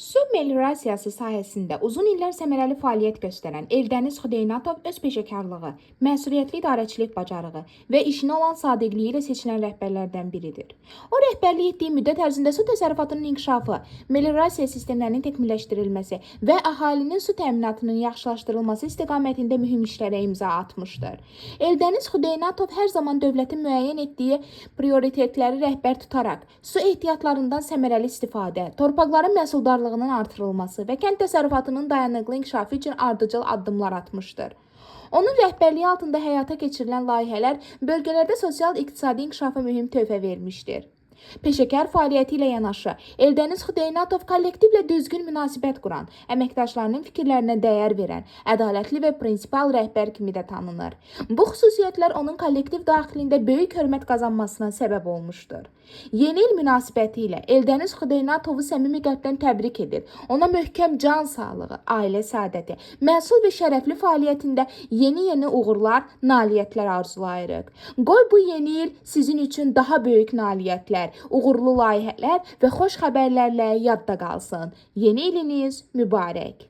Su meliorasiyası sahəsində uzun illər səmərəli fəaliyyət göstərən Eldəniz Xudeynatov öz peşəkarlığı, məsuliyyətli idarəçilik bacarığı və işinə olan sadiqliyi ilə seçilən rəhbərlərdən biridir. O, rəhbərlik etdiyi müddət ərzində su təsərrüfatının inkişafı, meliorasiya sistemlərinin təkmilləşdirilməsi və əhalinin su təminatının yaxşılaşdırılması istiqamətində mühüm işlərə imza atmışdır. Eldəniz Xudeynatov hər zaman dövlətin müəyyən etdiyi prioritetləri rəhbər tutaraq, su ehtiyatlarından səmərəli istifadə, torpaqların məhsuldarlığının artırılması və kənd təsərrüfatının dayanıqlı inkişafı üçün ardıcıl addımlar atmışdır. Onun rəhbərliyi altında həyata keçirilən layihələr bölgələrdə sosial-iqtisadi inkişafa mühüm töhfə vermişdir. Peşəkar fəaliyyəti ilə yanaşı, Eldəniz Xudeynatov kollektivlə düzgün münasibət quran, əməkdaşlarının fikirlərinə dəyər verən, ədalətli və prinsipal rəhbər kimi də tanınır. Bu xüsusiyyətlər onun kollektiv daxilində böyük hörmət qazanmasına səbəb olmuşdur. Yeni il münasibəti ilə Eldəniz Xudeynatovu səmimi qəlbdən təbrik edir. Ona möhkəm can sağlığı, ailə səadəti, məhsul və şərəfli fəaliyyətində yeni uğurlar, nailiyyətlər arzulayırıq. Qoy bu yeni il sizin üçün daha böyük nailiyyətlər, uğurlu layihələr və xoş xəbərlərlə yadda qalsın. Yeni iliniz mübarək.